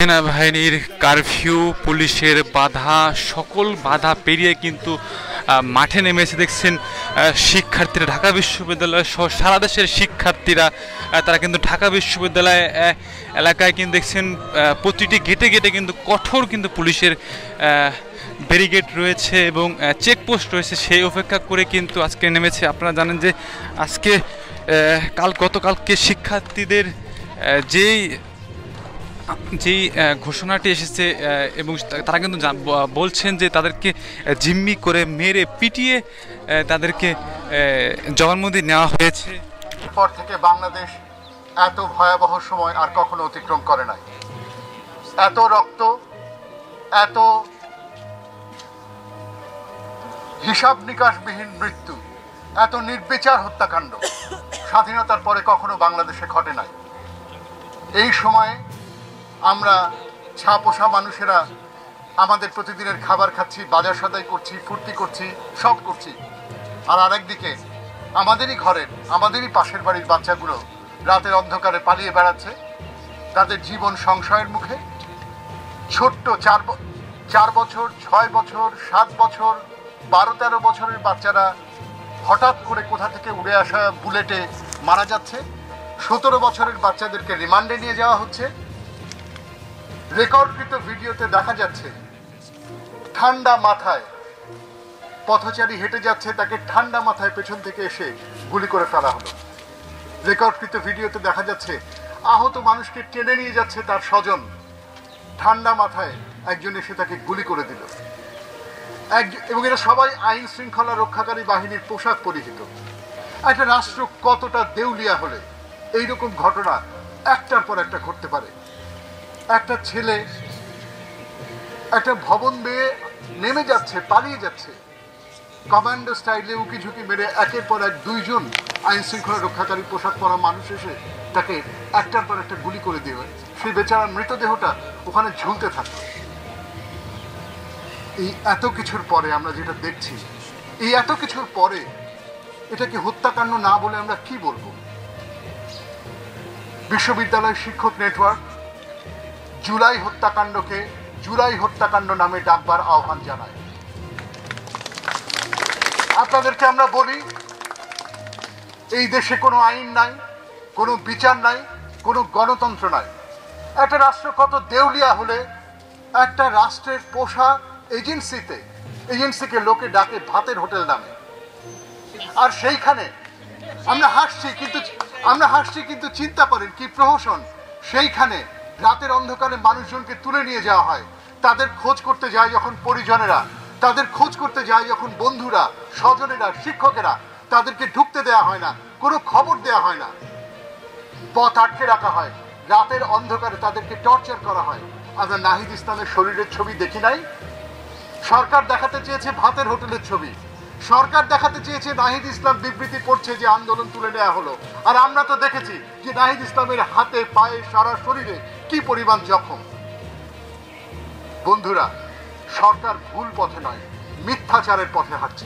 সেনাবাহিনীর কারফিউ, পুলিশের বাধা, সকল বাধা পেরিয়ে কিন্তু মাঠে নেমেছে দেখছেন শিক্ষার্থীরা। ঢাকা বিশ্ববিদ্যালয় সহ সারা দেশের শিক্ষার্থীরা তারা কিন্তু ঢাকা বিশ্ববিদ্যালয় এলাকায় কিন্তু দেখছেন প্রতিটি গেটে গেটে কিন্তু কঠোর কিন্তু পুলিশের ব্যারিকেড রয়েছে এবং চেকপোস্ট রয়েছে, সেই অপেক্ষা করে কিন্তু আজকে নেমেছে। আপনারা জানেন যে আজকে গতকালকে শিক্ষার্থীদের যেই ঘোষণাটি এসেছে এবং তারা কিন্তু বলছেন যে তাদেরকে জিম্মি করে মেরে পিটিয়ে তাদেরকে জবানবন্দি নেওয়া হয়েছে। পর থেকে বাংলাদেশ এত ভয়াবহ সময় আর কখনো অতিক্রম করে নাই। এত রক্ত, এত হিসাব নিকাশবিহীন মৃত্যু, এত নির্বিচার হত্যাকাণ্ড স্বাধীনতার পরে কখনো বাংলাদেশে ঘটে নাই। এই সময়ে আমরা ছাপোষা মানুষেরা আমাদের প্রতিদিনের খাবার খাচ্ছি, বাজার সদাই করছি, ফুর্তি করছি, সব করছি। আর আরেকদিকে আমাদেরই ঘরের, আমাদেরই পাশের বাড়ির বাচ্চাগুলো রাতের অন্ধকারে পালিয়ে বেড়াচ্ছে তাদের জীবন সংশয়ের মুখে। ছোট্ট 4 বছর, 6 বছর, 7 বছর, 12-13 বছরের বাচ্চারা হঠাৎ করে কোথা থেকে উড়ে আসা বুলেটে মারা যাচ্ছে। 17 বছরের বাচ্চাদেরকে রিমান্ডে নিয়ে যাওয়া হচ্ছে। রেকর্ডকৃত ভিডিওতে দেখা যাচ্ছে ঠান্ডা মাথায় পথচারী হেঁটে যাচ্ছে, তাকে ঠান্ডা মাথায় পেছন থেকে এসে গুলি করে ফেলা হলো। রেকর্ডকৃত ভিডিওতে দেখা যাচ্ছে আহত মানুষকে টেনে নিয়ে যাচ্ছে তার স্বজন, ঠান্ডা মাথায় একজন এসে তাকে গুলি করে দিল। এবং এরা সবাই আইন শৃঙ্খলা রক্ষাকারী বাহিনীর পোশাক পরিহিত। একটা রাষ্ট্র কতটা দেউলিয়া হলে এইরকম ঘটনা একটার পর একটা ঘটতে পারে? একটা ছেলে একটা ভবন বেয়ে নেমে যাচ্ছে, পালিয়ে যাচ্ছে, কমান্ডো স্টাইলে উকি ঝুঁকি মেরে একের পর এক 2 জন আইন শৃঙ্খলা রক্ষাকারী পোশাক পরা মানুষ এসে তাকে একটার পর একটা গুলি করে দেবে। সেই বেচারার মৃতদেহটা ওখানে ঝুলতে থাকে। এই এত কিছুর পরে আমরা যেটা দেখছি, এই এত কিছুর পরে এটাকে হত্যাকাণ্ড না বলে আমরা কি বলবো? বিশ্ববিদ্যালয় শিক্ষক নেটওয়ার্ক জুলাই হত্যাকাণ্ডকে জুলাই হত্যাকাণ্ড নামে ডাকবার আহ্বান জানায়। আপনাদেরকে আমরা বলি, এই দেশে কোনো আইন নাই, কোনো বিচার নাই, কোনো গণতন্ত্র নাই। একটা রাষ্ট্র কত দেউলিয়া হলে একটা রাষ্ট্রের পোষা এজেন্সিকে লোকে ডাকে ভাতের হোটেল নামে। আর সেইখানে আমরা হাসছি কিন্তু চিন্তা করেন কি প্রহসন। সেইখানে রাতের অন্ধকারে মানুষজনকে তুলে নিয়ে যাওয়া হয়, তাদের খোঁজ করতে যায় যখন পরিজনেরা, তাদের খোঁজ করতে যায় যখন বন্ধুরা, স্বজনেরা, শিক্ষকেরা, তাদেরকে ঢুকতে দেওয়া হয় না, কোনো খবর দেওয়া হয় না, পথ আটকে রাখা হয়, রাতের অন্ধকারে তাদেরকে টর্চার করা হয়। আমরা নাহিদ ইসলামের শরীরের ছবি দেখি নাই? সরকার দেখাতে চেয়েছে ভাতের হোটেলের ছবি, সরকার দেখাতে চেয়েছে নাহিদ ইসলাম বিবৃতি পড়ছে যে আন্দোলন তুলে নেওয়া হলো। আর আমরা তো দেখেছি যে নাহিদ ইসলামের হাতে, পায়ে, সারা শরীরে কি পরিমাণ জখম। বন্ধুরা, সরকার ভুল পথে নয়, মিথ্যাচারের পথে হাঁটছে।